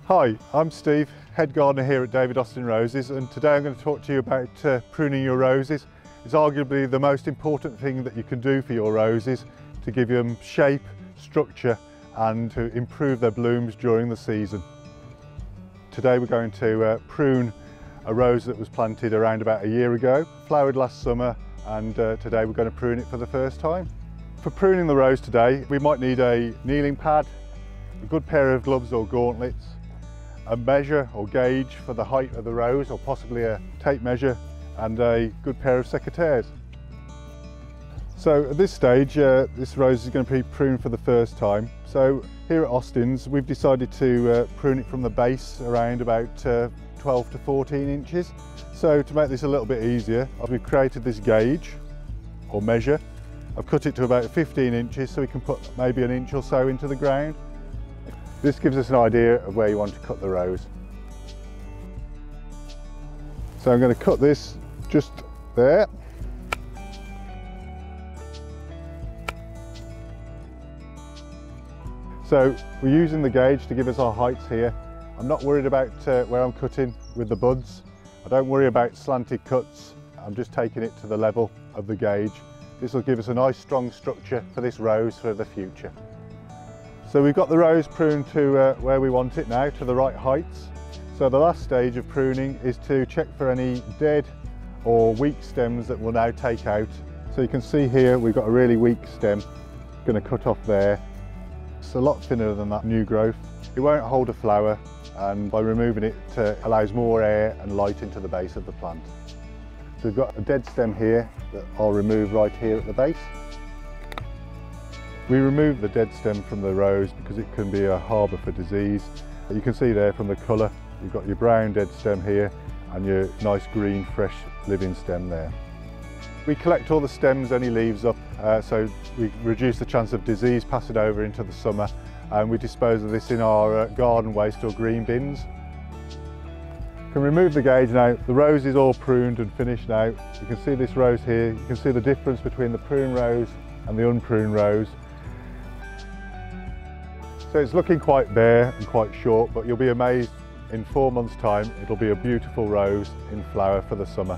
Hi, I'm Steve, head gardener here at David Austin Roses, and today I'm going to talk to you about pruning your roses. It's arguably the most important thing that you can do for your roses to give them shape, structure and to improve their blooms during the season. Today we're going to prune a rose that was planted around about a year ago, flowered last summer, and today we're going to prune it for the first time. For pruning the rose today, we might need a kneeling pad, a good pair of gloves or gauntlets, a measure or gauge for the height of the rose, or possibly a tape measure, and a good pair of secateurs. So at this stage, this rose is going to be pruned for the first time. So here at Austin's, we've decided to prune it from the base around about 12 to 14 inches. So to make this a little bit easier, we've created this gauge or measure. I've cut it to about 15 inches so we can put maybe an inch or so into the ground. This gives us an idea of where you want to cut the rose. So I'm going to cut this just there. So we're using the gauge to give us our heights here. I'm not worried about where I'm cutting with the buds. I don't worry about slanted cuts. I'm just taking it to the level of the gauge. This will give us a nice strong structure for this rose for the future. So we've got the rose pruned to where we want it now, to the right heights. So the last stage of pruning is to check for any dead or weak stems that we'll now take out. So you can see here we've got a really weak stem, going to cut off there. It's a lot thinner than that new growth. It won't hold a flower, and by removing it allows more air and light into the base of the plant. So we've got a dead stem here that I'll remove right here at the base. We remove the dead stem from the rose because it can be a harbour for disease. You can see there from the colour, you've got your brown dead stem here and your nice green fresh living stem there. We collect all the stems, any leaves up, so we reduce the chance of disease passing over into the summer, and we dispose of this in our garden waste or green bins. You can remove the gauge now. The rose is all pruned and finished now. You can see this rose here, you can see the difference between the prune rose and the unpruned rose. So it's looking quite bare and quite short, but you'll be amazed in 4 months' time it'll be a beautiful rose in flower for the summer.